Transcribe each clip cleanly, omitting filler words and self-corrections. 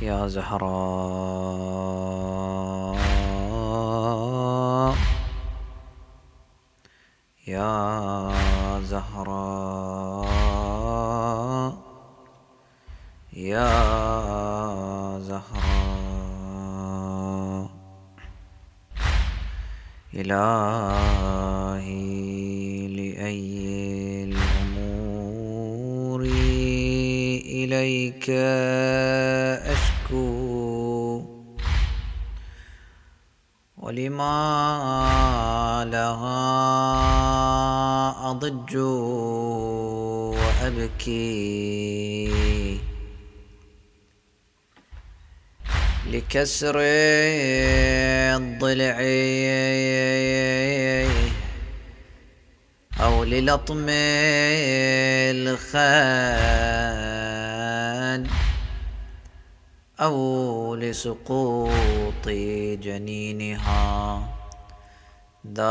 يا زهراء يا زهراء يا زهراء إلهي لأي الأمور إليك أشكو ولما لها أضج وأبكي لكسر الضلع أو للطم الخال أو لسقوط جنينها ذاك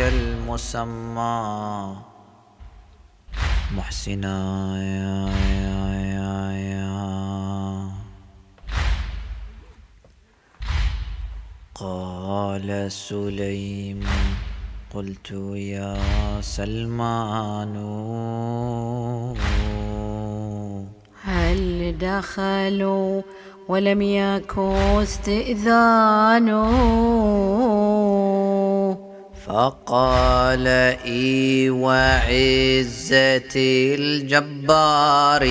المسمى محسنا قال سليمان قلت يا سلمان هل دخلوا ولم يكن استئذان؟ فقال إي وعزة الجبار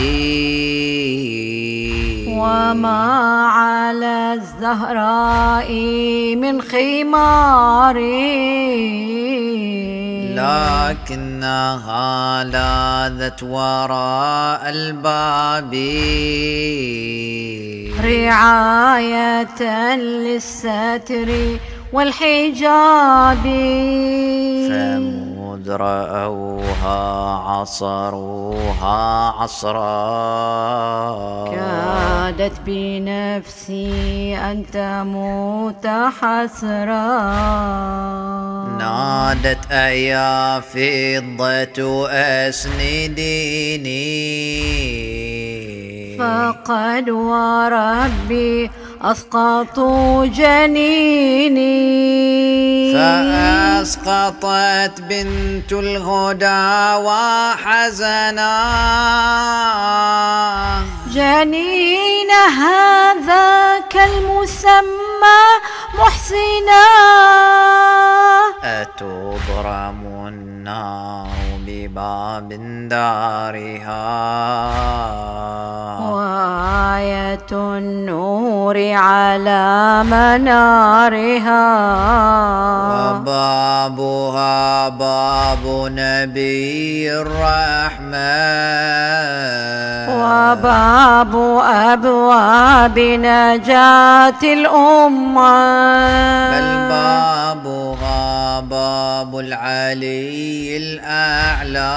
وما على الزهراء من خمار لكنها لاذت وراء الباب رعاية للستر والحجاب فمذ رأوها عصروها عصرا كادت بنفسي أن تموت حسرا نادت أيا فضة أسنديني فقد وربي أسقطوا جنيني فأسقطت بنت الهدى وحزنا جنين هذاك المسمى محسنا أتضرم النار بباب دارها وآية النور على منارها وبابها باب نبي الرحمن وباب أبواب نجاة الأمة بل بابها باب العلي الأعلى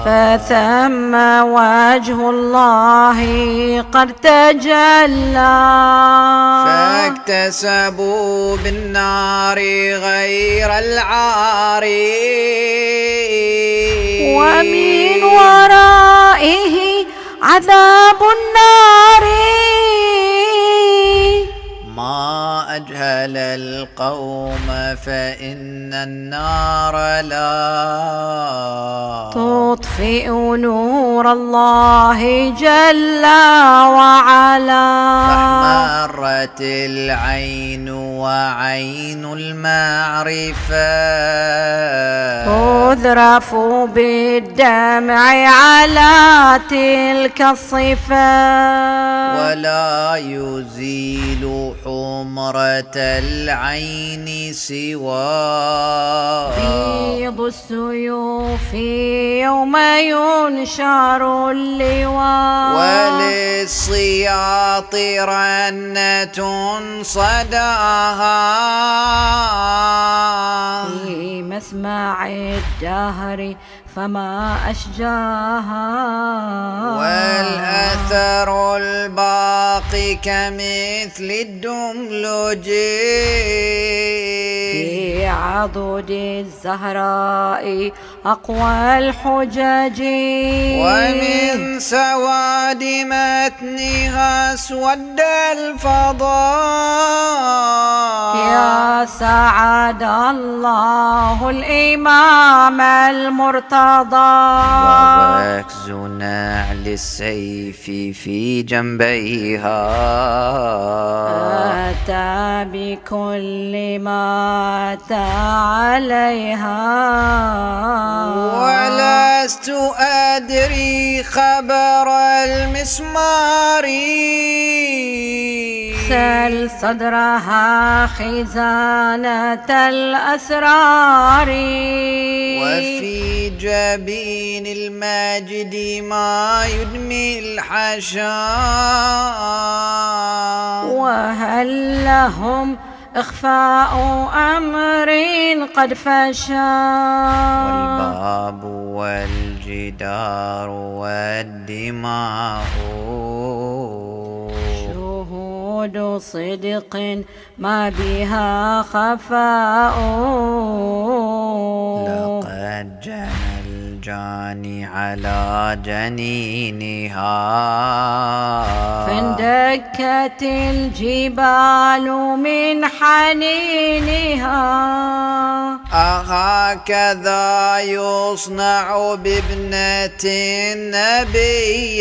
فثم وجه الله قد تجلى فاكتسبوا بالنار غير العار ومن ورائه عذاب النار ما أجهل القوم فإن النار لا تطفئ نور الله جل وعلا فاحمرت العين وعين المعرفة تذرف بالدمع على تلك الصفة ولا يزيل حمرة العين سوى بيض السيوف يوم ينشر اللواء وللصياط رنة صداها في مسمع الدهر فما أشجاها والأثر الباقي كمثل الدملج في عضد الزهراء أقوى الحجج. ومن سواد متنها اسود الفضاء يا سعد الله الإمام المرتضى. ووكز نعل السيف في جنبيها أتى بكل ما أتى عليها. ولست أدري خبر المسمار سل صدرها خزانة الأسرار. وفي جبين الماجد ما يدمي الحشا. وهل لهم إخفاء أمر قد فشى. والباب والجدار والدماء شهود صدق ما بها خفاء. لقد جنى الجاني على جنينها فاندكت الجبال من حنينها. أهكذا يصنع بابنة النبي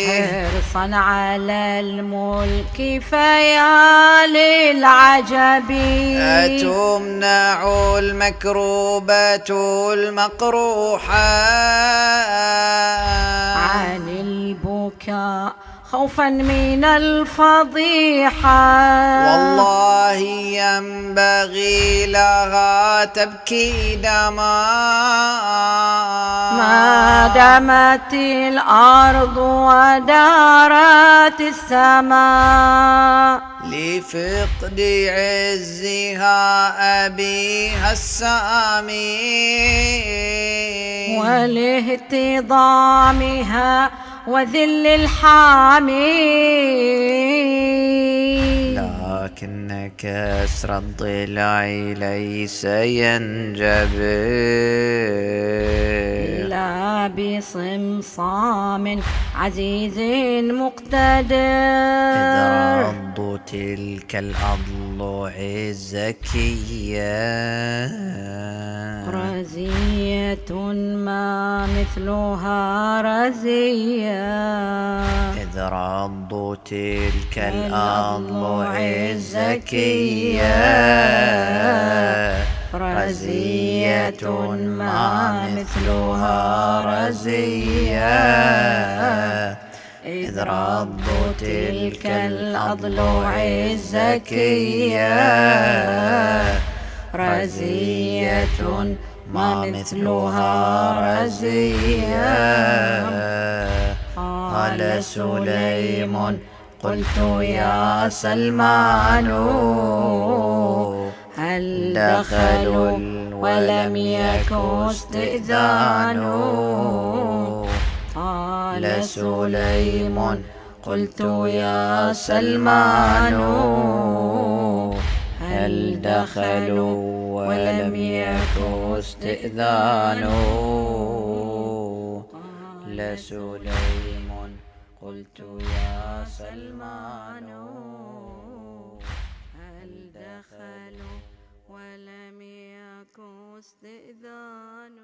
حرصا على الملك فيا للعجب. أتمنع المكروبة المقروحة عن البكاء خوفا من الفضيحة. والله ينبغي لها تبكي دماء ما دامت الأرض ودارت السماء. لفقد عزها أبيها السامي ولاهتضامها وذل الحامي. لكن كسر الضلع ليس ينجبر إلا بصمصام عزيز مقتدر. إذ رض تلك الأضلع الزكية رزية ما مثلها رزية. إذ رض تلك الأضلع الزكية رزية ما مثلها رزية. إذ رض تلك الأضلع الزكية رزية ما مثلها رزية. قال سليم قلت يا سلمان هل دخلوا ولم يكن استئذان. قال سليم قلت يا سلمان هل دخلوا ولم يكن استئذان. لسليم قلت يا سلمان هل دخلوا ولم يكن استئذان.